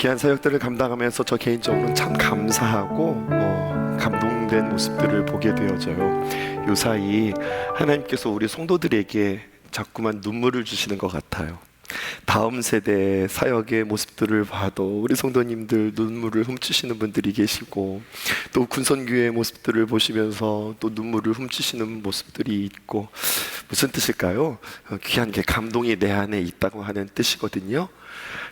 귀한 사역들을 감당하면서 저 개인적으로는 참 감사하고 감동된 모습들을 보게 되어져요. 요사이 하나님께서 우리 성도들에게 자꾸만 눈물을 주시는 것 같아요. 다음 세대 사역의 모습들을 봐도 우리 성도님들 눈물을 훔치시는 분들이 계시고, 또 군선교회의 모습들을 보시면서 또 눈물을 훔치시는 모습들이 있고, 무슨 뜻일까요? 귀한 게 감동이 내 안에 있다고 하는 뜻이거든요.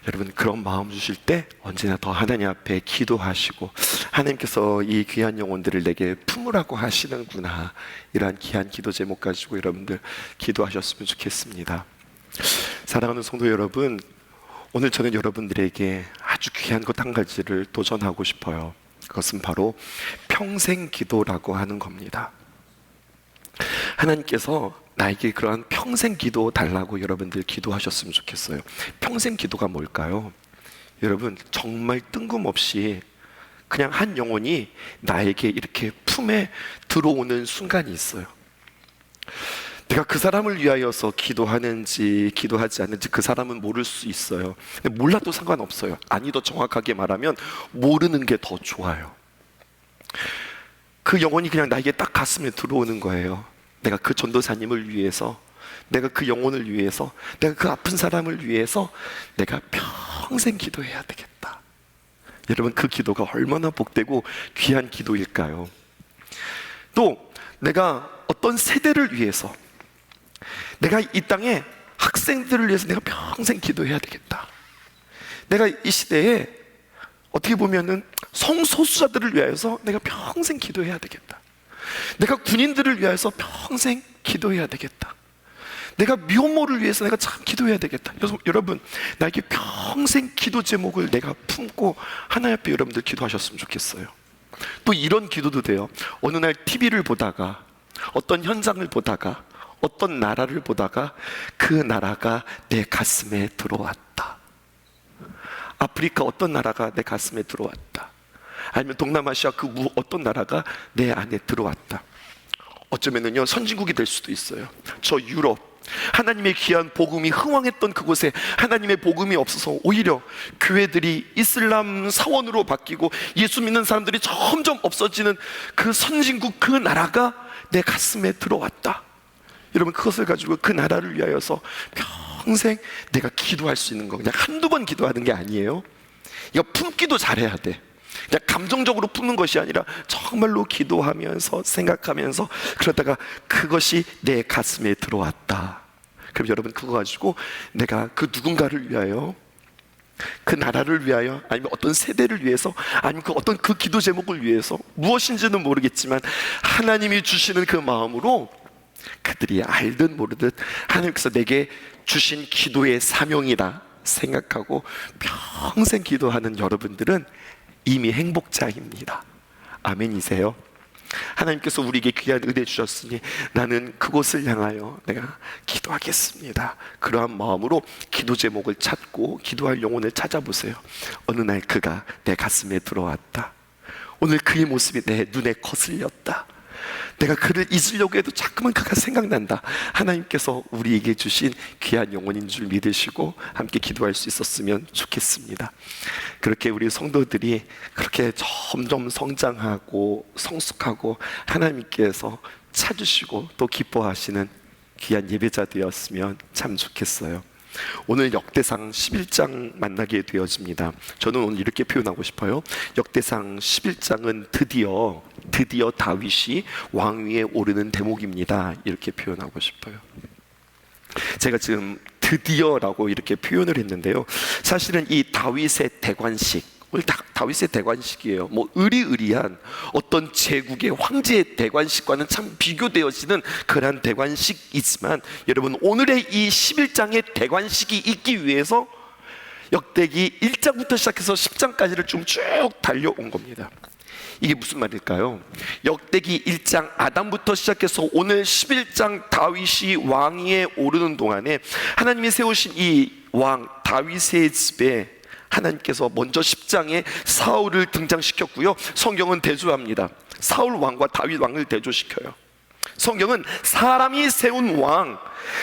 여러분, 그런 마음 주실 때 언제나 더 하나님 앞에 기도하시고, 하나님께서 이 귀한 영혼들을 내게 품으라고 하시는구나, 이러한 귀한 기도 제목 가지고 여러분들 기도하셨으면 좋겠습니다. 사랑하는 성도 여러분, 오늘 저는 여러분들에게 아주 귀한 것 한 가지를 도전하고 싶어요. 그것은 바로 평생 기도라고 하는 겁니다. 하나님께서 나에게 그러한 평생 기도 달라고 여러분들 기도하셨으면 좋겠어요. 평생 기도가 뭘까요? 여러분, 정말 뜬금없이 그냥 한 영혼이 나에게 이렇게 품에 들어오는 순간이 있어요. 내가 그 사람을 위하여서 기도하는지 기도하지 않는지 그 사람은 모를 수 있어요. 근데 몰라도 상관없어요. 아니, 더 정확하게 말하면 모르는 게 더 좋아요. 그 영혼이 그냥 나에게 딱 가슴에 들어오는 거예요. 내가 그 전도사님을 위해서, 내가 그 영혼을 위해서, 내가 그 아픈 사람을 위해서 내가 평생 기도해야 되겠다. 여러분, 그 기도가 얼마나 복되고 귀한 기도일까요? 또 내가 어떤 세대를 위해서, 내가 이 땅에 학생들을 위해서 내가 평생 기도해야 되겠다. 내가 이 시대에 어떻게 보면은 성소수자들을 위하여서 내가 평생 기도해야 되겠다. 내가 군인들을 위하여서 평생 기도해야 되겠다. 내가 미혼모를 위해서 내가 참 기도해야 되겠다. 여러분, 나에게 평생 기도 제목을 내가 품고 하나님 앞에 여러분들 기도하셨으면 좋겠어요. 또 이런 기도도 돼요. 어느 날 TV를 보다가, 어떤 현장을 보다가, 어떤 나라를 보다가 그 나라가 내 가슴에 들어왔다. 아프리카 어떤 나라가 내 가슴에 들어왔다. 아니면 동남아시아 그 어떤 나라가 내 안에 들어왔다. 어쩌면은요, 선진국이 될 수도 있어요. 저 유럽, 하나님의 귀한 복음이 흥왕했던 그곳에 하나님의 복음이 없어서 오히려 교회들이 이슬람 사원으로 바뀌고 예수 믿는 사람들이 점점 없어지는 그 선진국, 그 나라가 내 가슴에 들어왔다. 여러분, 그것을 가지고 그 나라를 위하여서 평생 내가 기도할 수 있는 거, 그냥 한두 번 기도하는 게 아니에요. 이거 품기도 잘해야 돼. 그냥 감정적으로 품는 것이 아니라 정말로 기도하면서 생각하면서, 그러다가 그것이 내 가슴에 들어왔다. 그럼 여러분, 그거 가지고 내가 그 누군가를 위하여, 그 나라를 위하여, 아니면 어떤 세대를 위해서, 아니면 그 어떤 그 기도 제목을 위해서, 무엇인지는 모르겠지만 하나님이 주시는 그 마음으로 그들이 알든 모르든 하나님께서 내게 주신 기도의 사명이다 생각하고 평생 기도하는 여러분들은 이미 행복자입니다. 아멘이세요? 하나님께서 우리에게 귀한 은혜 주셨으니 나는 그곳을 향하여 내가 기도하겠습니다. 그러한 마음으로 기도 제목을 찾고 기도할 영혼을 찾아보세요. 어느 날 그가 내 가슴에 들어왔다. 오늘 그의 모습이 내 눈에 거슬렸다. 내가 그를 잊으려고 해도 자꾸만 그가 생각난다. 하나님께서 우리에게 주신 귀한 영혼인 줄 믿으시고 함께 기도할 수 있었으면 좋겠습니다. 그렇게 우리 성도들이 그렇게 점점 성장하고 성숙하고 하나님께서 찾으시고 또 기뻐하시는 귀한 예배자 되었으면 참 좋겠어요. 오늘 역대상 11장 만나게 되어집니다. 저는 오늘 이렇게 표현하고 싶어요. 역대상 11장은 드디어 다윗이 왕위에 오르는 대목입니다. 이렇게 표현하고 싶어요. 제가 지금 드디어라고 이렇게 표현을 했는데요, 사실은 이 다윗의 대관식, 오늘 다윗의 대관식이에요. 뭐 의리의리한 어떤 제국의 황제의 대관식과는 참 비교되어지는 그러한 대관식이지만, 여러분, 오늘의 이 11장의 대관식이 있기 위해서 역대기 1장부터 시작해서 10장까지를 좀 쭉 달려온 겁니다. 이게 무슨 말일까요? 역대기 1장 아담부터 시작해서 오늘 11장 다윗이 왕위에 오르는 동안에 하나님이 세우신 이 왕 다윗의 집에 하나님께서 먼저 10장에 사울을 등장시켰고요, 성경은 대조합니다. 사울 왕과 다윗 왕을 대조시켜요. 성경은 사람이 세운 왕,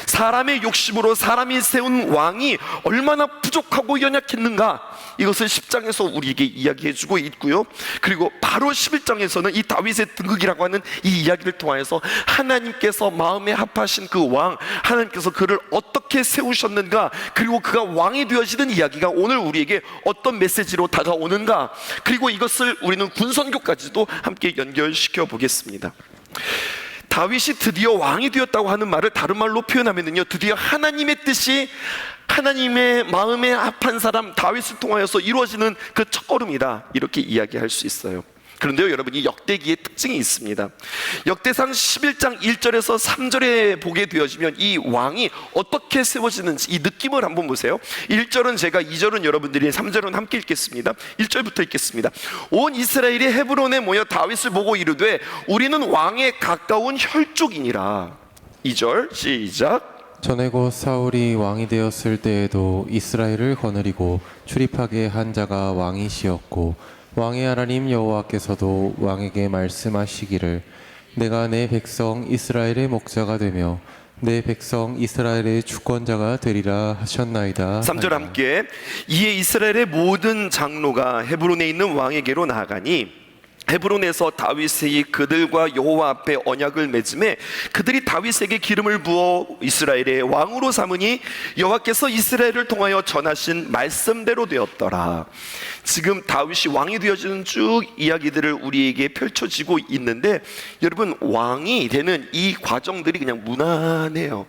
사람의 욕심으로 사람이 세운 왕이 얼마나 부족하고 연약했는가, 이것을 10장에서 우리에게 이야기해주고 있고요. 그리고 바로 11장에서는 이 다윗의 등극이라고 하는 이 이야기를 통하여서 하나님께서 마음에 합하신 그 왕, 하나님께서 그를 어떻게 세우셨는가, 그리고 그가 왕이 되어지는 이야기가 오늘 우리에게 어떤 메시지로 다가오는가, 그리고 이것을 우리는 군선교까지도 함께 연결시켜 보겠습니다. 다윗이 드디어 왕이 되었다고 하는 말을 다른 말로 표현하면요, 드디어 하나님의 뜻이 하나님의 마음에 합한 사람 다윗을 통하여서 이루어지는 그 첫걸음이다, 이렇게 이야기할 수 있어요. 그런데요 여러분, 이 역대기의 특징이 있습니다. 역대상 11장 1절에서 3절에 보게 되어지면 이 왕이 어떻게 세워지는지 이 느낌을 한번 보세요. 1절은 제가, 2절은 여러분들이, 3절은 함께 읽겠습니다. 1절부터 읽겠습니다. 온 이스라엘이 헤브론에 모여 다윗을 보고 이르되 우리는 왕에 가까운 혈족이니라. 2절 시작. 전에 곧 사울이 왕이 되었을 때에도 이스라엘을 거느리고 출입하게 한 자가 왕이시었고 왕의 하나님 여호와께서도 왕에게 말씀하시기를 내가 내 백성 이스라엘의 목자가 되며 내 백성 이스라엘의 주권자가 되리라 하셨나이다. 3절 함께. 이에 이스라엘의 모든 장로가 헤브론에 있는 왕에게로 나아가니 헤브론에서 다윗이 그들과 여호와 앞에 언약을 맺음에 그들이 다윗에게 기름을 부어 이스라엘의 왕으로 삼으니 여호와께서 이스라엘을 통하여 전하신 말씀대로 되었더라. 지금 다윗이 왕이 되어지는 쭉 이야기들을 우리에게 펼쳐지고 있는데, 여러분, 왕이 되는 이 과정들이 그냥 무난해요.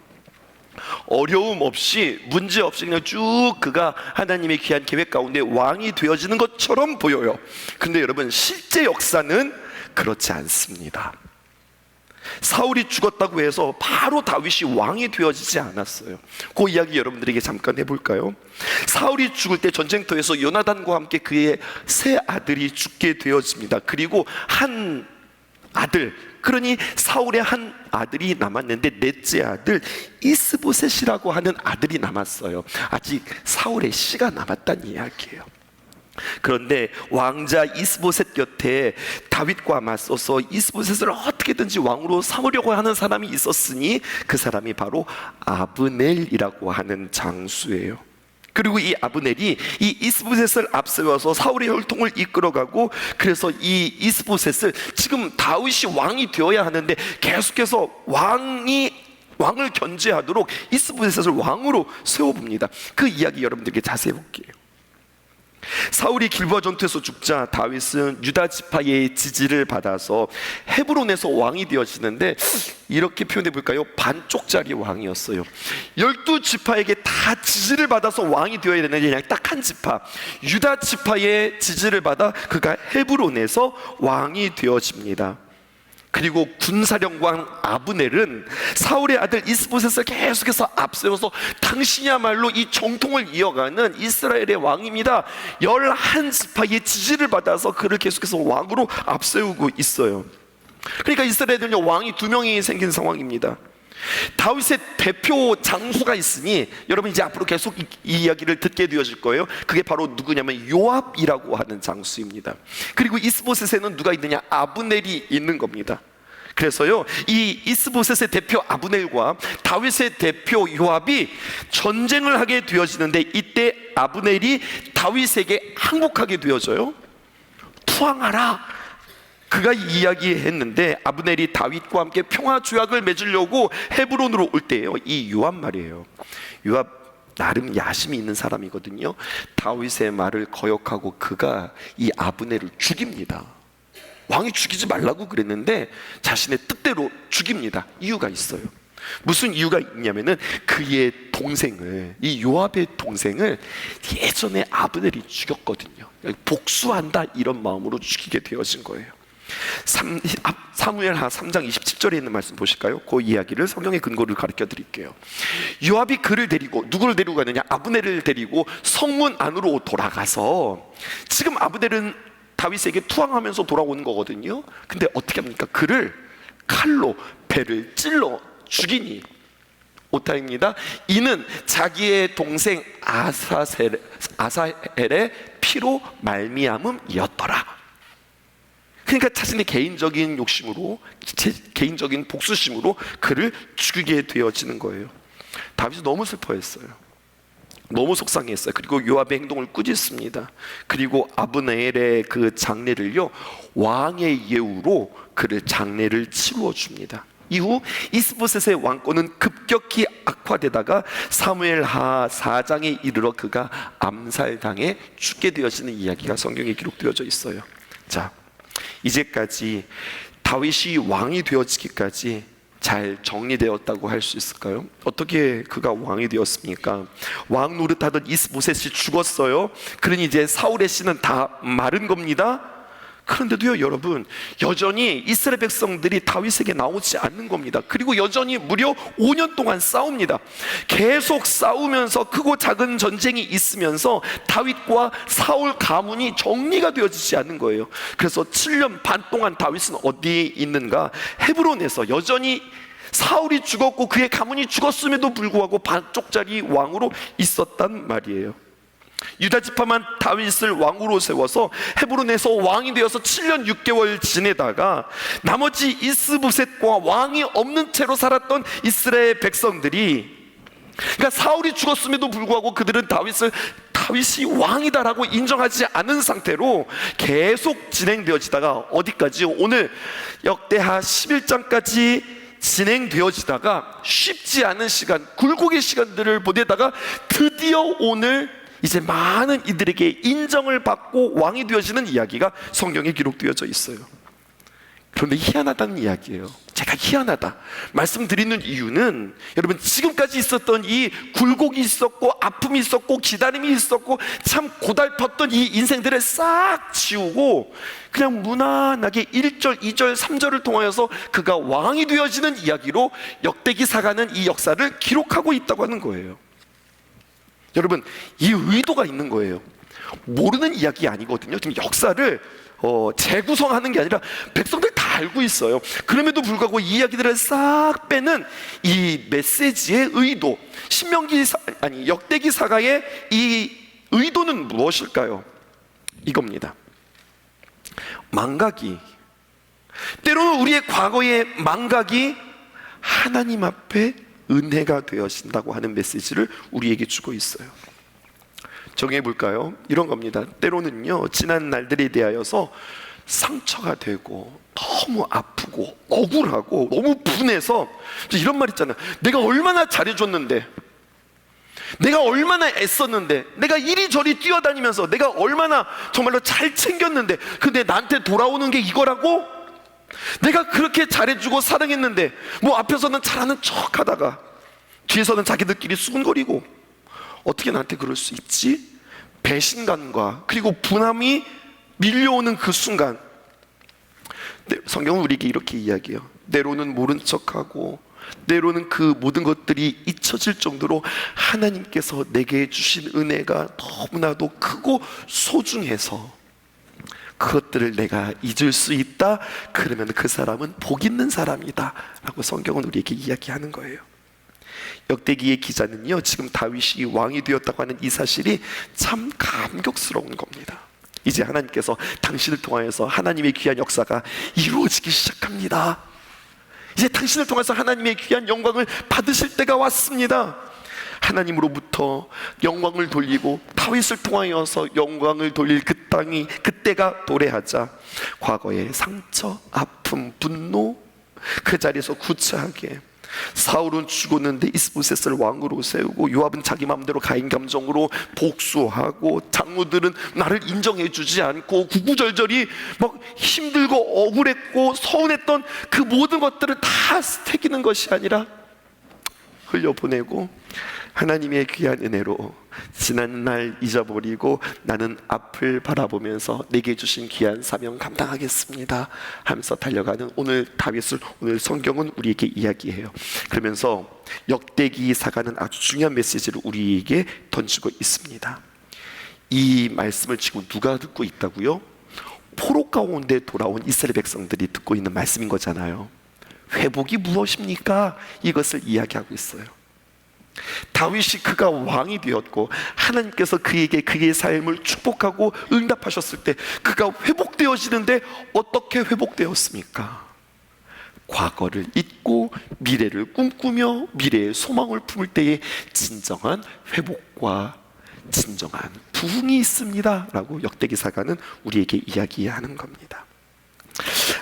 어려움 없이, 문제 없이 그냥 쭉 그가 하나님의 귀한 계획 가운데 왕이 되어지는 것처럼 보여요. 근데 여러분, 실제 역사는 그렇지 않습니다. 사울이 죽었다고 해서 바로 다윗이 왕이 되어지지 않았어요. 그 이야기 여러분들에게 잠깐 해볼까요? 사울이 죽을 때 전쟁터에서 요나단과 함께 그의 세 아들이 죽게 되어집니다. 그리고 한 아들, 그러니 사울의 한 아들이 남았는데 넷째 아들 이스보셋이라고 하는 아들이 남았어요. 아직 사울의 씨가 남았다는 이야기예요. 그런데 왕자 이스보셋 곁에 다윗과 맞서서 이스보셋을 어떻게든지 왕으로 삼으려고 하는 사람이 있었으니 그 사람이 바로 아브넬이라고 하는 장수예요. 그리고 이 아브넬이 이 이스보셋을 앞세워서 사울의 혈통을 이끌어가고, 그래서 이 이스보셋을 지금 다윗이 왕이 되어야 하는데 계속해서 왕을 견제하도록 이스보셋을 왕으로 세워봅니다. 그 이야기 여러분들에게 자세히 볼게요. 사울이 길보아 전투에서 죽자 다윗은 유다 지파의 지지를 받아서 헤브론에서 왕이 되어지는데, 이렇게 표현해 볼까요? 반쪽짜리 왕이었어요. 12지파에게 다 지지를 받아서 왕이 되어야 되는데 그냥 딱 한 지파, 유다 지파의 지지를 받아 그가 헤브론에서 왕이 되어집니다. 그리고 군사령관 아브넬은 사울의 아들 이스보셋을 계속해서 앞세워서 당신이야말로 이 정통을 이어가는 이스라엘의 왕입니다. 11지파의 지지를 받아서 그를 계속해서 왕으로 앞세우고 있어요. 그러니까 이스라엘은요, 왕이 2명이 생긴 상황입니다. 다윗의 대표 장수가 있으니 여러분 이제 앞으로 계속 이 이야기를 듣게 되어질 거예요. 그게 바로 누구냐면 요압이라고 하는 장수입니다. 그리고 이스보셋에는 누가 있느냐? 아브넬이 있는 겁니다. 그래서요, 이 이스보셋의 대표 아브넬과 다윗의 대표 요압이 전쟁을 하게 되어지는데, 이때 아브넬이 다윗에게 항복하게 되어져요. 투항하라, 그가 이야기했는데, 아브넬이 다윗과 함께 평화 조약을 맺으려고 헤브론으로 올 때예요. 이 요압 말이에요. 요압 나름 야심이 있는 사람이거든요. 다윗의 말을 거역하고 그가 이 아브넬을 죽입니다. 왕이 죽이지 말라고 그랬는데 자신의 뜻대로 죽입니다. 이유가 있어요. 무슨 이유가 있냐면은 그의 동생을, 이 요압의 동생을 예전에 아브넬이 죽였거든요. 복수한다, 이런 마음으로 죽이게 되어진 거예요. 사무엘하 3장 27절에 있는 말씀 보실까요? 그 이야기를 성경의 근거를 가르쳐 드릴게요. 요압이 그를 데리고, 누구를 데리고 가느냐? 아브넬을 데리고 성문 안으로 돌아가서, 지금 아브넬은 다윗에게 투항하면서 돌아오는 거거든요. 근데 어떻게 합니까? 그를 칼로 배를 찔러 죽이니, 오타입니다. 이는 자기의 동생 아사헬의 피로 말미암음이었더라. 그러니까 자신의 개인적인 욕심으로, 개인적인 복수심으로 그를 죽이게 되어지는 거예요. 다윗이 너무 슬퍼했어요. 너무 속상했어요. 그리고 요압의 행동을 꾸짖습니다. 그리고 아브네엘의 그 장례를요, 왕의 예우로 그를 장례를 치루어 줍니다. 이후 이스보셋의 왕권은 급격히 악화되다가 사무엘하 4장에 이르러 그가 암살당해 죽게 되어지는 이야기가 성경에 기록되어져 있어요. 자, 이제까지 다윗이 왕이 되어지기까지 잘 정리되었다고 할 수 있을까요? 어떻게 그가 왕이 되었습니까? 왕 노릇하던 이스보셋이 죽었어요. 그러니 이제 사울의 씨는 다 마른 겁니다. 그런데도요, 여러분, 여전히 이스라엘 백성들이 다윗에게 나오지 않는 겁니다. 그리고 여전히 무려 5년 동안 싸웁니다. 계속 싸우면서 크고 작은 전쟁이 있으면서 다윗과 사울 가문이 정리가 되어지지 않는 거예요. 그래서 7년 반 동안 다윗은 어디에 있는가? 헤브론에서 여전히 사울이 죽었고 그의 가문이 죽었음에도 불구하고 반쪽짜리 왕으로 있었단 말이에요. 유다 지파만 다윗을 왕으로 세워서 헤브론에서 왕이 되어서 7년 6개월 지내다가 나머지 이스보셋과 왕이 없는 채로 살았던 이스라엘 백성들이, 그러니까 사울이 죽었음에도 불구하고 그들은 다윗이 왕이다라고 인정하지 않은 상태로 계속 진행되어지다가 어디까지? 오늘 역대하 11장까지 진행되어지다가 쉽지 않은 시간, 굴곡의 시간들을 보내다가 드디어 오늘 이제 많은 이들에게 인정을 받고 왕이 되어지는 이야기가 성경에 기록되어져 있어요. 그런데 희한하다는 이야기예요. 제가 희한하다 말씀드리는 이유는, 여러분, 지금까지 있었던 이 굴곡이 있었고 아픔이 있었고 기다림이 있었고 참 고달팠던 이 인생들을 싹 지우고 그냥 무난하게 1절, 2절, 3절을 통하여서 그가 왕이 되어지는 이야기로 역대기사가는 이 역사를 기록하고 있다고 하는 거예요. 여러분, 이 의도가 있는 거예요. 모르는 이야기 아니거든요. 지금 역사를 재구성하는 게 아니라 백성들 다 알고 있어요. 그럼에도 불구하고 이 이야기들을 싹 빼는 이 메시지의 의도, 역대기사가의 이 의도는 무엇일까요? 이겁니다. 망각이, 때로는 우리의 과거의 망각이 하나님 앞에 은혜가 되어진다고 하는 메시지를 우리에게 주고 있어요. 정해 볼까요? 이런 겁니다. 때로는요, 지난 날들에 대하여서 상처가 되고 너무 아프고 억울하고 너무 분해서 이런 말 있잖아요. 내가 얼마나 잘해줬는데, 내가 얼마나 애썼는데, 내가 이리저리 뛰어다니면서 내가 얼마나 정말로 잘 챙겼는데, 근데 나한테 돌아오는 게 이거라고? 내가 그렇게 잘해주고 사랑했는데 뭐 앞에서는 잘하는 척하다가 뒤에서는 자기들끼리 수군거리고, 어떻게 나한테 그럴 수 있지? 배신감과 그리고 분함이 밀려오는 그 순간, 성경은 우리에게 이렇게 이야기해요. 때로는 모른 척하고 때로는 그 모든 것들이 잊혀질 정도로 하나님께서 내게 주신 은혜가 너무나도 크고 소중해서 그것들을 내가 잊을 수 있다. 그러면 그 사람은 복 있는 사람이다 라고 성경은 우리에게 이야기하는 거예요. 역대기의 기자는요, 지금 다윗이 왕이 되었다고 하는 이 사실이 참 감격스러운 겁니다. 이제 하나님께서 당신을 통하여서 하나님의 귀한 역사가 이루어지기 시작합니다. 이제 당신을 통해서 하나님의 귀한 영광을 받으실 때가 왔습니다. 하나님으로부터 영광을 돌리고 다윗을 통하여서 영광을 돌릴 그때가 도래하자 과거의 상처, 아픔, 분노 그 자리에서 구차하게, 사울은 죽었는데 이스보셋을 왕으로 세우고 요압은 자기 마음대로 가인 감정으로 복수하고 장로들은 나를 인정해 주지 않고 구구절절이 막 힘들고 억울했고 서운했던 그 모든 것들을 다 스태기는 것이 아니라 흘려보내고 하나님의 귀한 은혜로 지난 날 잊어버리고 나는 앞을 바라보면서 내게 주신 귀한 사명 감당하겠습니다 하면서 달려가는 오늘 다윗을 오늘 성경은 우리에게 이야기해요. 그러면서 역대기사가는 아주 중요한 메시지를 우리에게 던지고 있습니다. 이 말씀을 지금 누가 듣고 있다고요? 포로 가운데 돌아온 이스라엘 백성들이 듣고 있는 말씀인 거잖아요. 회복이 무엇입니까? 이것을 이야기하고 있어요. 다윗이 그가 왕이 되었고 하나님께서 그에게 그의 삶을 축복하고 응답하셨을 때 그가 회복되어지는데 어떻게 회복되었습니까? 과거를 잊고 미래를 꿈꾸며 미래의 소망을 품을 때에 진정한 회복과 진정한 부흥이 있습니다 라고 역대기사가는 우리에게 이야기하는 겁니다.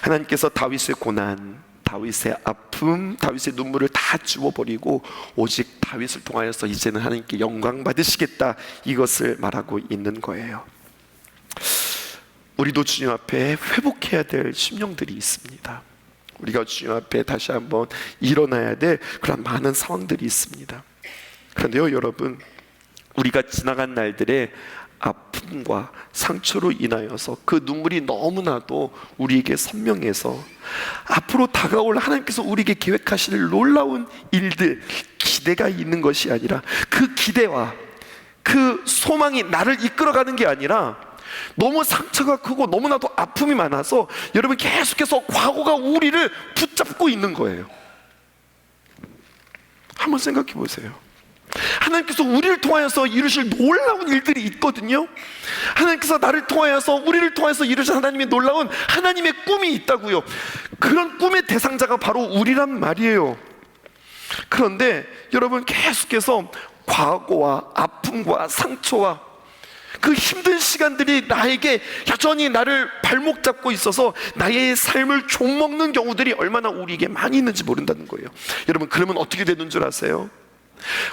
하나님께서 다윗의 고난, 다윗의 아픔, 다윗의 눈물을 다 지워버리고 오직 다윗을 통하여서 이제는 하나님께 영광 받으시겠다, 이것을 말하고 있는 거예요. 우리도 주님 앞에 회복해야 될 심령들이 있습니다. 우리가 주님 앞에 다시 한번 일어나야 될 그런 많은 상황들이 있습니다. 그런데요 여러분, 우리가 지나간 날들의 아픔과 상처로 인하여서 그 눈물이 너무나도 우리에게 선명해서 앞으로 다가올 하나님께서 우리에게 계획하실 놀라운 일들, 기대가 있는 것이 아니라, 그 기대와 그 소망이 나를 이끌어가는 게 아니라 너무 상처가 크고 너무나도 아픔이 많아서 여러분 계속해서 과거가 우리를 붙잡고 있는 거예요. 한번 생각해 보세요. 하나님께서 우리를 통하여서 이루실 놀라운 일들이 있거든요. 하나님께서 나를 통하여서, 우리를 통하여서 이루실 하나님의 놀라운 하나님의 꿈이 있다고요. 그런 꿈의 대상자가 바로 우리란 말이에요. 그런데 여러분 계속해서 과거와 아픔과 상처와 그 힘든 시간들이 나에게 여전히 나를 발목 잡고 있어서 나의 삶을 좀먹는 경우들이 얼마나 우리에게 많이 있는지 모른다는 거예요. 여러분, 그러면 어떻게 되는 줄 아세요?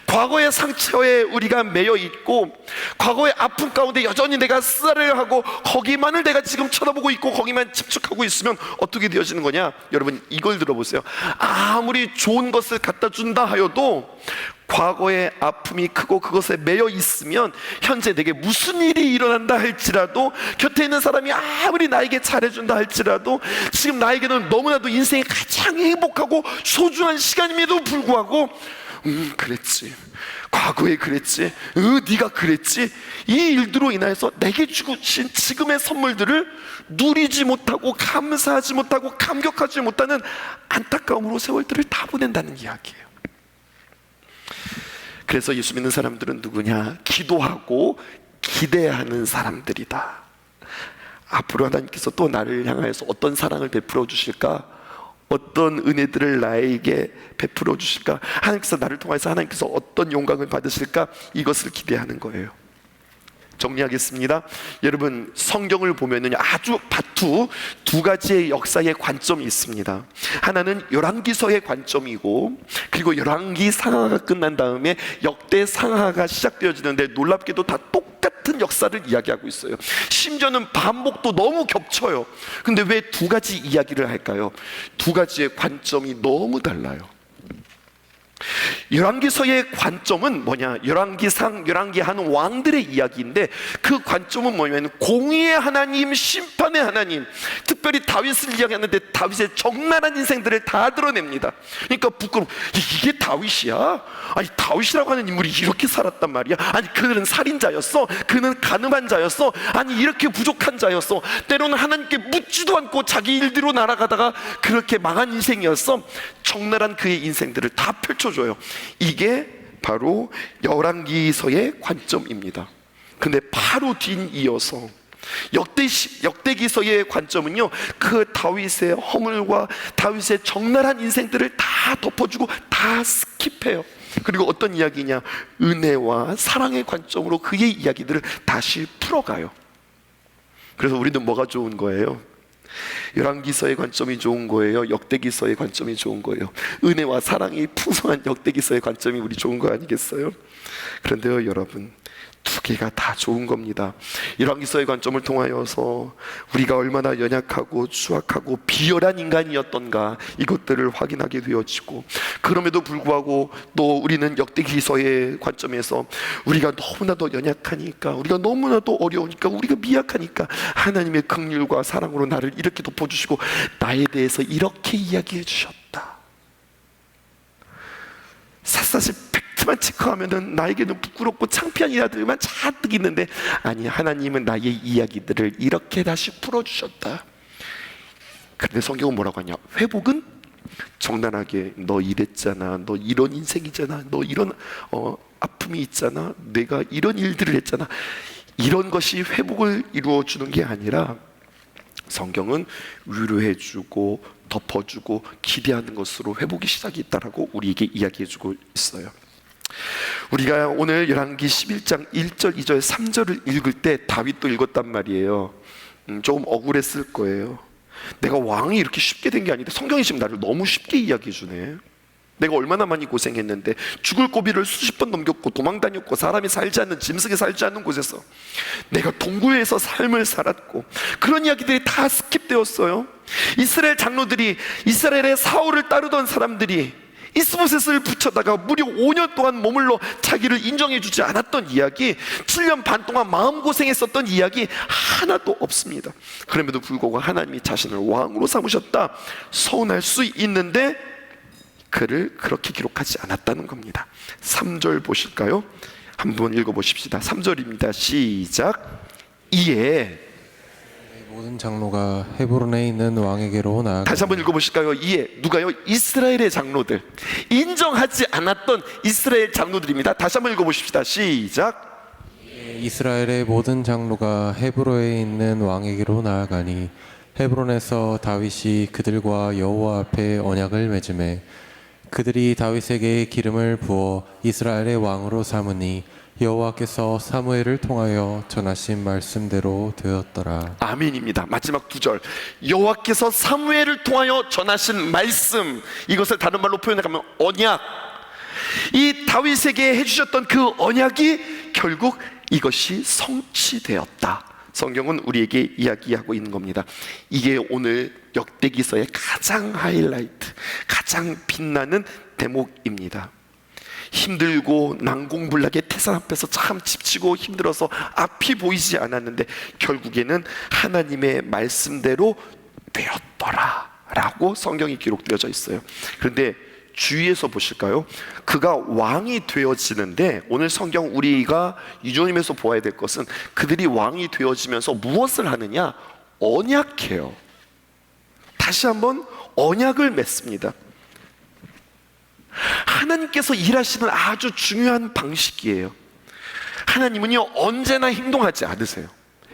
과거의 상처에 우리가 매여 있고 과거의 아픔 가운데 여전히 내가 쓰라를 하고 거기만을 내가 지금 쳐다보고 있고 거기만 집중하고 있으면 어떻게 되어지는 거냐? 여러분, 이걸 들어보세요. 아무리 좋은 것을 갖다 준다 하여도 과거의 아픔이 크고 그것에 매여 있으면 현재 내게 무슨 일이 일어난다 할지라도, 곁에 있는 사람이 아무리 나에게 잘해준다 할지라도, 지금 나에게는 너무나도 인생의 가장 행복하고 소중한 시간임에도 불구하고 그랬지, 과거에 그랬지, 네가 그랬지, 이 일들로 인해서 내게 주신 지금의 선물들을 누리지 못하고 감사하지 못하고 감격하지 못하는 안타까움으로 세월들을 다 보낸다는 이야기예요. 그래서 예수 믿는 사람들은 누구냐? 기도하고 기대하는 사람들이다. 앞으로 하나님께서 또 나를 향하여서 어떤 사랑을 베풀어 주실까? 어떤 은혜들을 나에게 베풀어 주실까? 하나님께서 나를 통해서 하나님께서 어떤 영광을 받으실까? 이것을 기대하는 거예요. 정리하겠습니다. 여러분, 성경을 보면은 아주 두 가지의 역사의 관점이 있습니다. 하나는 열왕기서의 관점이고, 그리고 열왕기 상하가 끝난 다음에 역대 상하가 시작되어지는데 놀랍게도 다 똑같은 역사를 이야기하고 있어요. 심지어는 반복도 너무 겹쳐요. 근데 왜 두 가지 이야기를 할까요? 두 가지의 관점이 너무 달라요. 열왕기서의 관점은 뭐냐? 열왕기상, 열왕기한 왕들의 이야기인데, 그 관점은 뭐냐면 공의의 하나님, 심판의 하나님, 특별히 다윗을 이야기하는데 다윗의 적나라한 인생들을 다 드러냅니다. 그러니까 부끄러워, 이게 다윗이야? 아니, 다윗이라고 하는 인물이 이렇게 살았단 말이야? 아니, 그는 살인자였어? 그는 가늠한 자였어? 아니, 이렇게 부족한 자였어? 때로는 하나님께 묻지도 않고 자기 일대로 날아가다가 그렇게 망한 인생이었어? 적나라한 그의 인생들을 다 펼쳐줘요. 이게 바로 열왕기서의 관점입니다. 근데 바로 뒤이어서 역대기서의 관점은요, 그 다윗의 허물과 다윗의 적나라한 인생들을 다 덮어주고 다 스킵해요. 그리고 어떤 이야기냐? 은혜와 사랑의 관점으로 그의 이야기들을 다시 풀어가요. 그래서 우리는 뭐가 좋은 거예요? 열왕기서의 관점이 좋은 거예요? 역대기서의 관점이 좋은 거예요? 은혜와 사랑이 풍성한 역대기서의 관점이 우리 좋은 거 아니겠어요? 그런데요 여러분, 두 개가 다 좋은 겁니다. 열왕기서의 관점을 통하여서 우리가 얼마나 연약하고 추악하고 비열한 인간이었던가, 이것들을 확인하게 되어지고, 그럼에도 불구하고 또 우리는 역대기서의 관점에서 우리가 너무나도 연약하니까, 우리가 너무나도 어려우니까, 우리가 미약하니까 하나님의 긍휼과 사랑으로 나를 이렇게 덮어주시고 나에 대해서 이렇게 이야기해 주셨다. 사실 팩트만 체크하면은 나에게는 부끄럽고 창피한 일들만 잔뜩 있는데, 아니, 하나님은 나의 이야기들을 이렇게 다시 풀어주셨다. 그런데 성경은 뭐라고 하냐? 회복은 적나라하게, 너 이랬잖아, 너 이런 인생이잖아, 너 이런 아픔이 있잖아, 내가 이런 일들을 했잖아, 이런 것이 회복을 이루어주는 게 아니라, 성경은 위로해주고 덮어주고 기대하는 것으로 회복의 시작이 있다라고 우리에게 이야기해주고 있어요. 우리가 오늘 열왕기 11장 1절, 2절, 3절을 읽을 때 다윗도 읽었단 말이에요. 조금 억울했을 거예요. 내가 왕이 이렇게 쉽게 된 게 아닌데 성경이 지금 나를 너무 쉽게 이야기해 주네. 내가 얼마나 많이 고생했는데 죽을 고비를 수십 번 넘겼고 도망 다녔고 사람이 살지 않는, 짐승이 살지 않는 곳에서 내가 동굴에서 삶을 살았고, 그런 이야기들이 다 스킵되었어요. 이스라엘 장로들이, 이스라엘의 사울을 따르던 사람들이 이스보셋을 붙여다가 무려 5년 동안 머물러 자기를 인정해주지 않았던 이야기, 7년 반 동안 마음고생했었던 이야기 하나도 없습니다. 그럼에도 불구하고 하나님이 자신을 왕으로 삼으셨다, 서운할 수 있는데 그를 그렇게 기록하지 않았다는 겁니다. 3절 보실까요? 한번 읽어보십시다. 3절입니다. 시작. 이에 모든 장로가 헤브론에 있는 왕에게로 나아가. 다시 한번 읽어보실까요? 이에 누가요? 이스라엘의 장로들, 인정하지 않았던 이스라엘 장로들입니다. 다시 한번 읽어보십시다. 시작. 이스라엘의 모든 장로가 헤브론에 있는 왕에게로 나아가니 헤브론에서 다윗이 그들과 여호와 앞에 언약을 맺음에 그들이 다윗에게 기름을 부어 이스라엘의 왕으로 삼으니 여호와께서 사무엘을 통하여 전하신 말씀대로 되었더라. 아멘입니다. 마지막 2절, 여호와께서 사무엘을 통하여 전하신 말씀, 이것을 다른 말로 표현하면 언약. 이 다윗에게 해주셨던 그 언약이 결국 이것이 성취되었다. 성경은 우리에게 이야기하고 있는 겁니다. 이게 오늘 역대기서의 가장 하이라이트, 가장 빛나는 대목입니다. 힘들고 난공불락의 태산 앞에서 참 지치고 힘들어서 앞이 보이지 않았는데 결국에는 하나님의 말씀대로 되었더라 라고 성경이 기록되어져 있어요. 그런데 주위에서 보실까요? 그가 왕이 되어지는데, 오늘 성경 우리가 유조님에서 보아야 될 것은 그들이 왕이 되어지면서 무엇을 하느냐? 언약해요. 다시 한번 언약을 맺습니다. 하나님께서 일하시는 아주 중요한 방식이에요. 하나님은요 언제나 행동하지 않으세요.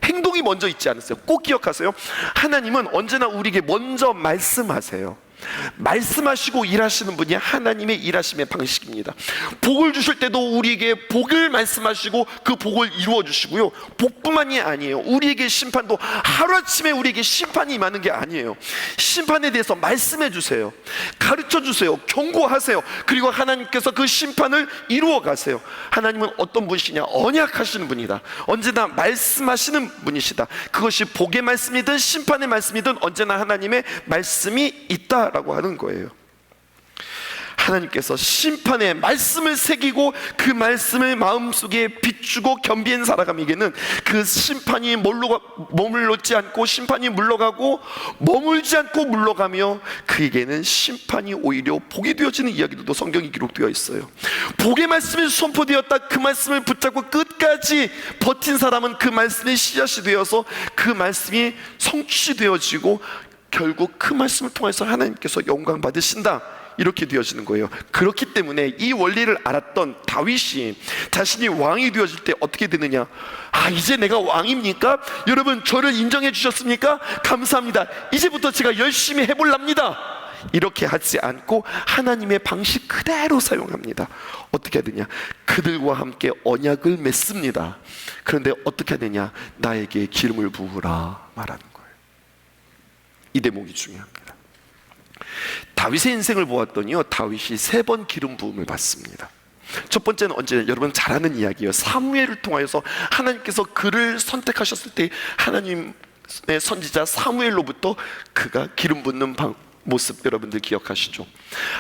행동이 먼저 있지 않으세요. 꼭 기억하세요. 하나님은 언제나 우리에게 먼저 말씀하세요. 말씀하시고 일하시는 분이 하나님의 일하심의 방식입니다. 복을 주실 때도 우리에게 복을 말씀하시고 그 복을 이루어 주시고요, 복뿐만이 아니에요. 우리에게 심판도 하루아침에 우리에게 심판이 임하는 게 아니에요. 심판에 대해서 말씀해 주세요, 가르쳐 주세요, 경고하세요. 그리고 하나님께서 그 심판을 이루어 가세요. 하나님은 어떤 분이시냐? 언약하시는 분이다. 언제나 말씀하시는 분이시다. 그것이 복의 말씀이든 심판의 말씀이든 언제나 하나님의 말씀이 있다 라고 하는 거예요. 하나님께서 심판의 말씀을 새기고 그 말씀을 마음속에 비추고 겸비한 사람에게는 그 심판이 머물렀지 않고, 심판이 물러가고 머물지 않고 물러가며 그에게는 심판이 오히려 복이 되어지는 이야기들도 성경이 기록되어 있어요. 복의 말씀이 선포되었다, 그 말씀을 붙잡고 끝까지 버틴 사람은 그 말씀의 씨앗이 되어서 그 말씀이 성취되어지고 결국 그 말씀을 통해서 하나님께서 영광 받으신다, 이렇게 되어지는 거예요. 그렇기 때문에 이 원리를 알았던 다윗이 자신이 왕이 되어질 때 어떻게 되느냐? 아, 이제 내가 왕입니까? 여러분, 저를 인정해 주셨습니까? 감사합니다. 이제부터 제가 열심히 해볼랍니다. 이렇게 하지 않고 하나님의 방식 그대로 사용합니다. 어떻게 하느냐? 그들과 함께 언약을 맺습니다. 그런데 어떻게 하느냐? 나에게 기름을 부으라 말하는 거예요. 이 대목이 중요합니다. 다윗의 인생을 보았더니요, 다윗이 3번 기름 부음을 받습니다. 첫 번째는 언제나 여러분 잘 아는 이야기예요. 사무엘을 통하여서 하나님께서 그를 선택하셨을 때 하나님의 선지자 사무엘로부터 그가 기름 붓는 모습 여러분들 기억하시죠?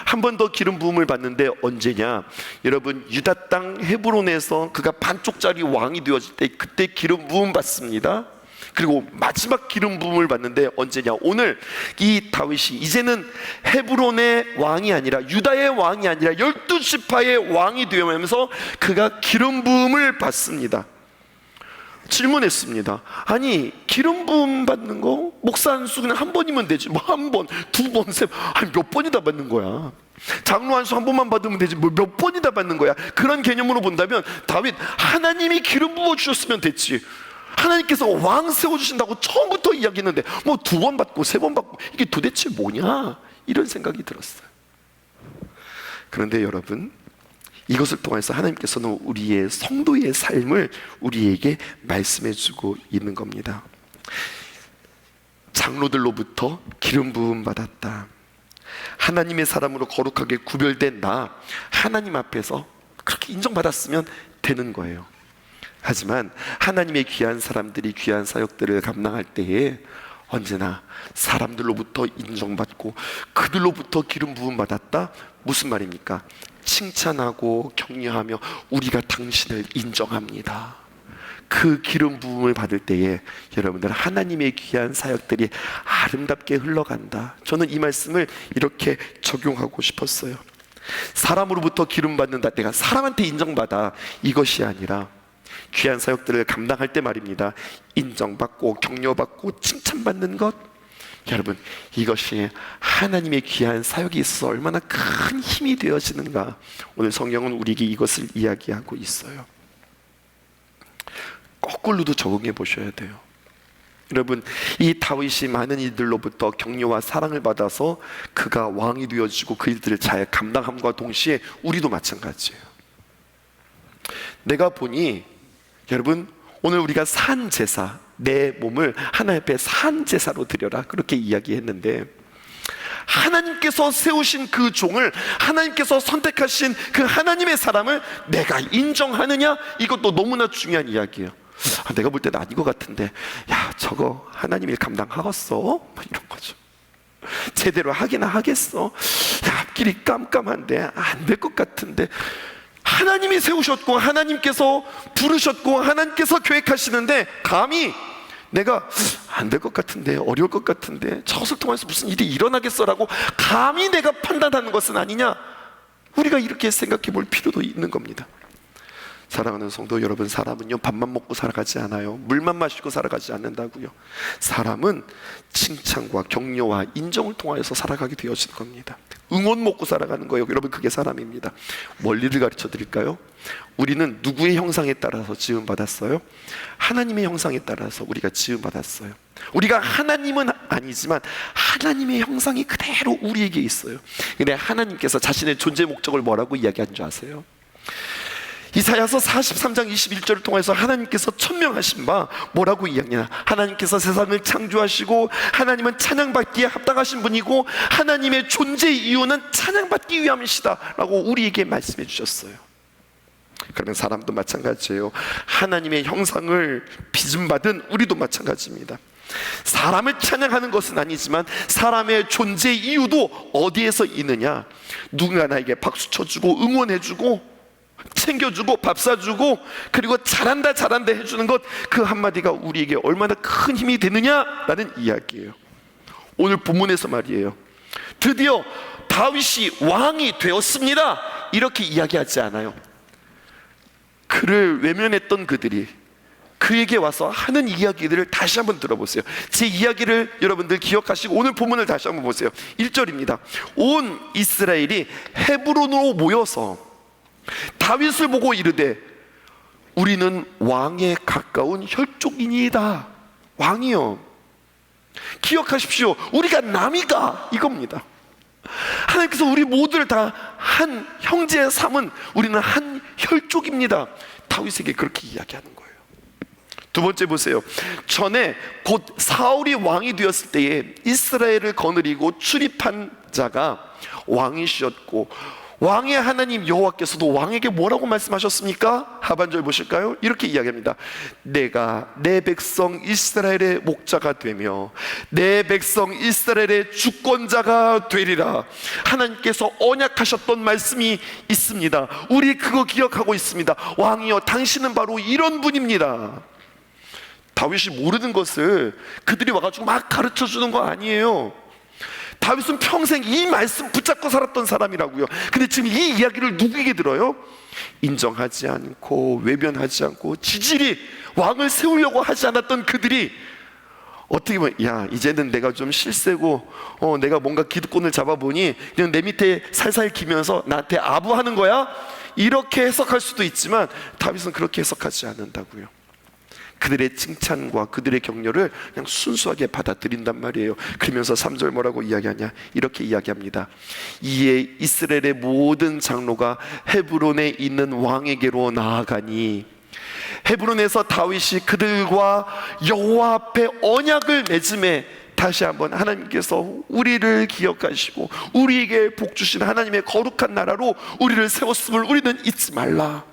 한 번 더 기름 부음을 받는데 언제냐? 여러분, 유다 땅 헤브론에서 그가 반쪽짜리 왕이 되어질 때 그때 기름 부음 받습니다. 그리고 마지막 기름 부음을 받는데 언제냐? 오늘 이 다윗이 이제는 헤브론의 왕이 아니라, 유다의 왕이 아니라 12지파의 왕이 되면서 그가 기름 부음을 받습니다. 질문했습니다. 아니, 기름 부음 받는 거 목사 안수 그냥 한 번이면 되지, 뭐 한 번, 두 번, 세 번, 아니 몇 번이다 받는 거야? 장로 안수 한 번만 받으면 되지 뭐 몇 번이다 받는 거야? 그런 개념으로 본다면 다윗, 하나님이 기름 부어 주셨으면 됐지, 하나님께서 왕 세워주신다고 처음부터 이야기했는데 뭐 2번 받고 3번 받고 이게 도대체 뭐냐, 이런 생각이 들었어요. 그런데 여러분, 이것을 통해서 하나님께서는 우리의 성도의 삶을 우리에게 말씀해 주고 있는 겁니다. 장로들로부터 기름 부음 받았다. 하나님의 사람으로 거룩하게 구별된 나, 하나님 앞에서 그렇게 인정받았으면 되는 거예요. 하지만 하나님의 귀한 사람들이 귀한 사역들을 감당할 때에 언제나 사람들로부터 인정받고 그들로부터 기름 부음 받았다. 무슨 말입니까? 칭찬하고 격려하며 우리가 당신을 인정합니다. 그 기름 부음을 받을 때에 여러분들, 하나님의 귀한 사역들이 아름답게 흘러간다. 저는 이 말씀을 이렇게 적용하고 싶었어요. 사람으로부터 기름 받는다, 내가 사람한테 인정받아, 이것이 아니라 귀한 사역들을 감당할 때 말입니다, 인정받고 격려받고 칭찬받는 것, 여러분, 이것이 하나님의 귀한 사역이 있어서 얼마나 큰 힘이 되어지는가. 오늘 성경은 우리에게 이것을 이야기하고 있어요. 거꾸로도 적응해 보셔야 돼요. 여러분, 이 다윗이 많은 이들로부터 격려와 사랑을 받아서 그가 왕이 되어지고 그 일들을 잘 감당함과 동시에 우리도 마찬가지예요. 내가 보니 여러분, 오늘 우리가 산 제사, 내 몸을 하나님 앞에 산 제사로 드려라, 그렇게 이야기했는데, 하나님께서 세우신 그 종을, 하나님께서 선택하신 그 하나님의 사람을 내가 인정하느냐, 이것도 너무나 중요한 이야기예요. 내가 볼 때는 아닌 것 같은데, 야, 저거 하나님 일 감당하겠어? 뭐 이런 거죠. 제대로 하기나 하겠어? 야, 앞길이 깜깜한데 안 될 것 같은데. 하나님이 세우셨고 하나님께서 부르셨고 하나님께서 계획하시는데 감히 내가 안 될 것 같은데, 어려울 것 같은데, 저것을 통해서 무슨 일이 일어나겠어라고 감히 내가 판단하는 것은 아니냐. 우리가 이렇게 생각해 볼 필요도 있는 겁니다. 사랑하는 성도 여러분, 사람은요, 밥만 먹고 살아가지 않아요. 물만 마시고 살아가지 않는다고요. 사람은 칭찬과 격려와 인정을 통하여서 살아가게 되어진 겁니다. 응원 먹고 살아가는 거예요. 여러분, 그게 사람입니다. 원리를 가르쳐 드릴까요? 우리는 누구의 형상에 따라서 지음 받았어요? 하나님의 형상에 따라서 우리가 지음 받았어요. 우리가 하나님은 아니지만 하나님의 형상이 그대로 우리에게 있어요. 근데 하나님께서 자신의 존재 목적을 뭐라고 이야기한 줄 아세요? 이사야서 43장 21절을 통해서 하나님께서 천명하신 바 뭐라고 이야기하냐, 하나님께서 세상을 창조하시고 하나님은 찬양받기에 합당하신 분이고 하나님의 존재 이유는 찬양받기 위함이시다 라고 우리에게 말씀해 주셨어요. 그러면 사람도 마찬가지예요. 하나님의 형상을 빚음받은 우리도 마찬가지입니다. 사람을 찬양하는 것은 아니지만 사람의 존재 이유도 어디에서 있느냐, 누군가 나에게 박수 쳐주고 응원해주고 챙겨주고 밥 사주고 그리고 잘한다 잘한다 해주는 것, 그 한마디가 우리에게 얼마나 큰 힘이 되느냐라는 이야기예요. 오늘 본문에서 말이에요, 드디어 다윗이 왕이 되었습니다 이렇게 이야기하지 않아요. 그를 외면했던 그들이 그에게 와서 하는 이야기들을 다시 한번 들어보세요. 제 이야기를 여러분들 기억하시고 오늘 본문을 다시 한번 보세요. 1절입니다. 온 이스라엘이 헤브론으로 모여서 다윗을 보고 이르되 우리는 왕에 가까운 혈족이니이다. 왕이요, 기억하십시오. 우리가 남이가 이겁니다. 하나님께서 우리 모두를 다 한 형제 삼은 우리는 한 혈족입니다. 다윗에게 그렇게 이야기하는 거예요. 두 번째 보세요. 전에 곧 사울이 왕이 되었을 때에 이스라엘을 거느리고 출입한 자가 왕이셨고 왕의 하나님 여호와께서도 왕에게 뭐라고 말씀하셨습니까? 하반절 보실까요? 이렇게 이야기합니다. 내가 내 백성 이스라엘의 목자가 되며 내 백성 이스라엘의 주권자가 되리라. 하나님께서 언약하셨던 말씀이 있습니다. 우리 그거 기억하고 있습니다. 왕이여, 당신은 바로 이런 분입니다. 다윗이 모르는 것을 그들이 와가지고 막 가르쳐 주는 거 아니에요. 다윗은 평생 이 말씀 붙잡고 살았던 사람이라고요. 근데 지금 이 이야기를 누구에게 들어요? 인정하지 않고 외면하지 않고 지질이 왕을 세우려고 하지 않았던 그들이 어떻게 보면, 야, 이제는 내가 좀 실세고 내가 뭔가 기득권을 잡아보니 그냥 내 밑에 살살 기면서 나한테 아부하는 거야? 이렇게 해석할 수도 있지만 다윗은 그렇게 해석하지 않는다고요. 그들의 칭찬과 그들의 격려를 그냥 순수하게 받아들인단 말이에요. 그러면서 3절 뭐라고 이야기하냐? 이렇게 이야기합니다. 이에 이스라엘의 모든 장로가 헤브론에 있는 왕에게로 나아가니, 헤브론에서 다윗이 그들과 여호와 앞에 언약을 맺음에 다시 한번 하나님께서 우리를 기억하시고 우리에게 복 주신 하나님의 거룩한 나라로 우리를 세웠음을 우리는 잊지 말라.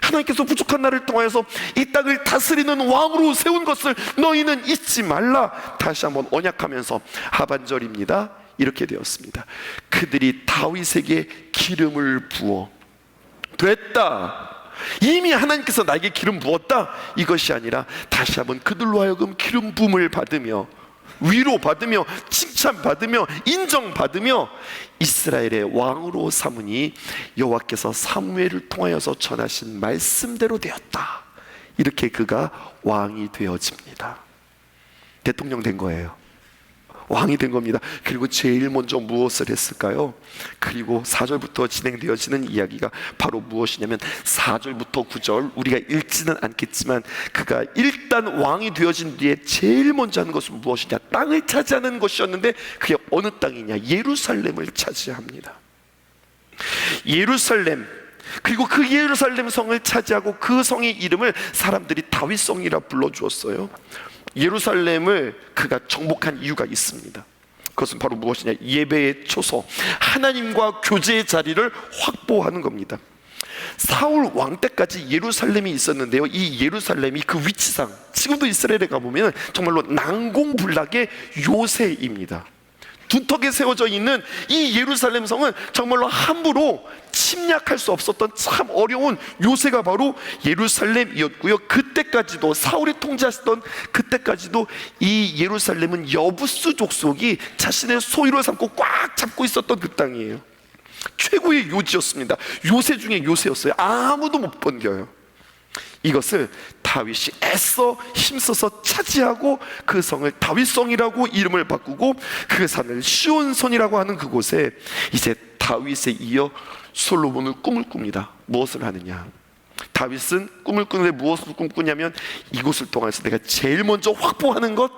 하나님께서 부족한 나를 통하여서 이 땅을 다스리는 왕으로 세운 것을 너희는 잊지 말라. 다시 한번 언약하면서 하반절입니다. 이렇게 되었습니다. 그들이 다윗에게 기름을 부어, 됐다, 이미 하나님께서 나에게 기름 부었다, 이것이 아니라 다시 한번 그들로 하여금 기름 부음을 받으며 위로받으며 칭찬받으며 인정받으며 이스라엘의 왕으로 삼으니 여호와께서 사무엘을 통하여서 전하신 말씀대로 되었다. 이렇게 그가 왕이 되어집니다. 대통령 된 거예요. 왕이 된 겁니다. 그리고 제일 먼저 무엇을 했을까요? 그리고 4절부터 진행되어지는 이야기가 바로 무엇이냐면 4절부터 9절, 우리가 읽지는 않겠지만 그가 일단 왕이 되어진 뒤에 제일 먼저 하는 것은 무엇이냐? 땅을 차지하는 것이었는데 그게 어느 땅이냐? 예루살렘을 차지합니다. 예루살렘, 그리고 그 예루살렘 성을 차지하고 그 성의 이름을 사람들이 다윗성이라 불러주었어요. 예루살렘을 그가 정복한 이유가 있습니다. 그것은 바로 무엇이냐? 예배의 초소, 하나님과 교제의 자리를 확보하는 겁니다. 사울 왕 때까지 예루살렘이 있었는데요, 이 예루살렘이 그 위치상 지금도 이스라엘에 가보면 정말로 난공불락의 요새입니다. 둔턱에 세워져 있는 이 예루살렘 성은 정말로 함부로 침략할 수 없었던 참 어려운 요새가 바로 예루살렘이었고요. 그때까지도 사울이 통치하시던 그때까지도 이 예루살렘은 여부스 족속이 자신의 소유로 삼고 꽉 잡고 있었던 그 땅이에요. 최고의 요지였습니다. 요새 중에 요새였어요. 아무도 못 번겨요. 이것을 다윗이 애써 힘써서 차지하고 그 성을 다윗성이라고 이름을 바꾸고 그 산을 시온성이라고 하는 그곳에 이제 다윗에 이어 솔로몬은 꿈을 꿉니다. 무엇을 하느냐? 다윗은 꿈을 꾸는데 무엇을 꿈꾸냐면 이곳을 통해서 내가 제일 먼저 확보하는 것,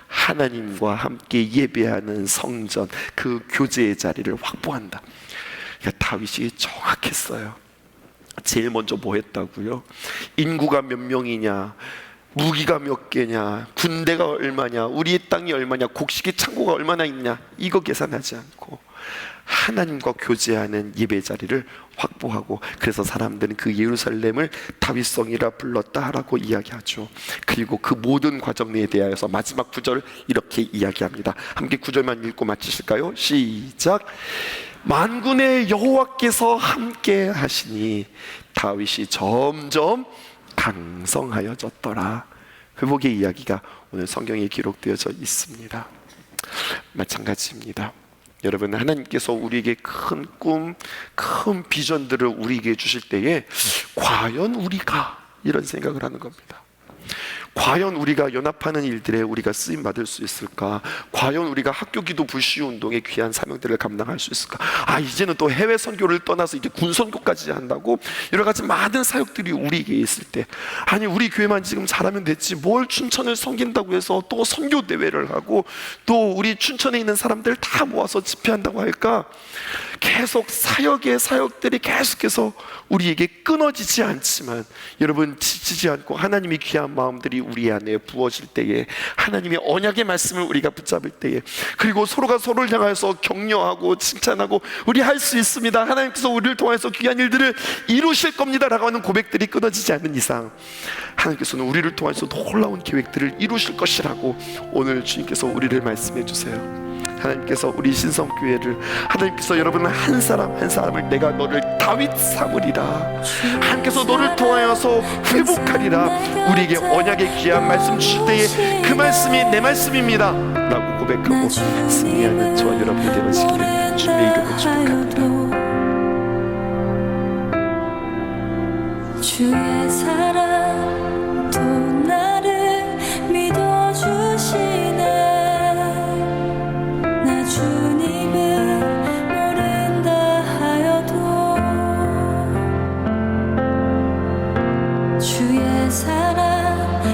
하나님과 함께 예배하는 성전, 그 교제의 자리를 확보한다. 그러니까 다윗이 정확했어요. 제일 먼저 뭐 했다고요? 인구가 몇 명이냐, 무기가 몇 개냐, 군대가 얼마냐, 우리의 땅이 얼마냐, 곡식의 창고가 얼마나 있냐, 이거 계산하지 않고 하나님과 교제하는 예배 자리를 확보하고, 그래서 사람들은 그 예루살렘을 다윗성이라 불렀다라고 이야기하죠. 그리고 그 모든 과정에 대하여서 마지막 구절 이렇게 이야기합니다. 함께 구절만 읽고 마치실까요? 시작. 만군의 여호와께서 함께 하시니 다윗이 점점 강성하여졌더라. 회복의 이야기가 오늘 성경에 기록되어져 있습니다. 마찬가지입니다. 여러분, 하나님께서 우리에게 큰 꿈, 큰 비전들을 우리에게 주실 때에 과연 우리가, 이런 생각을 하는 겁니다. 과연 우리가 연합하는 일들에 우리가 쓰임 받을 수 있을까? 과연 우리가 학교 기도 불시 운동의 귀한 사명들을 감당할 수 있을까? 이제는 또 해외 선교를 떠나서 이제 군 선교까지 한다고, 여러 가지 많은 사역들이 우리에게 있을 때, 아니 우리 교회만 지금 잘하면 됐지 뭘 춘천을 섬긴다고 해서 또 선교 대회를 하고 또 우리 춘천에 있는 사람들 다 모아서 집회한다고 할까? 계속 사역의 사역들이 계속해서 우리에게 끊어지지 않지만, 여러분 지치지 않고 하나님의 귀한 마음들이 우리 안에 부어질 때에, 하나님의 언약의 말씀을 우리가 붙잡을 때에, 그리고 서로가 서로를 향해서 격려하고 칭찬하고 우리 할 수 있습니다, 하나님께서 우리를 통해서 귀한 일들을 이루실 겁니다 라고 하는 고백들이 끊어지지 않는 이상 하나님께서는 우리를 통해서 놀라운 계획들을 이루실 것이라고 오늘 주님께서 우리를 말씀해 주세요. 하나님께서 우리 신성교회를, 하나님께서 여러분 한 사람 한 사람을 내가 너를 다윗 삼으리라, 하나님께서 너를 통하여서 회복하리라, 우리에게 언약의 귀한 말씀 주실 때에 그 말씀이 내 말씀입니다 라고 고백하고 승리하는 저와 여러분이 되시기를 주님의 이름으로 축복합니다. 주의 사랑 또 나를 믿어주시네. 나 주님을 모른다 하여도 주의 사랑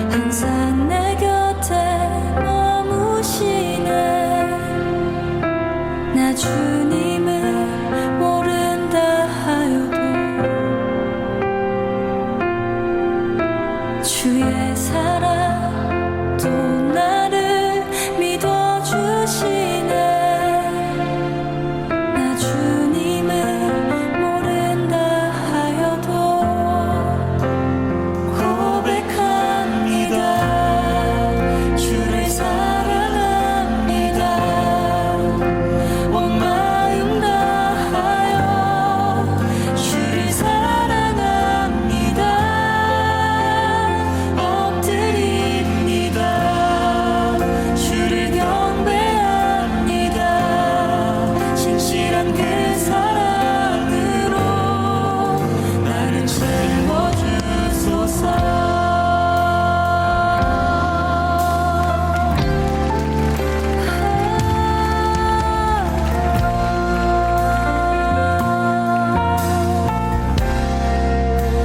주의 사랑 또 나를 믿어주시네. 나 주님을 모른다 하여도 고백합니다. 주를 사랑합니다. 온 마음 다하여 주를 사랑합니다. 엎드립니다. 주를 경배합니다. 신실한 그 사랑으로 나를 채워주소서.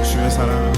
주의 사랑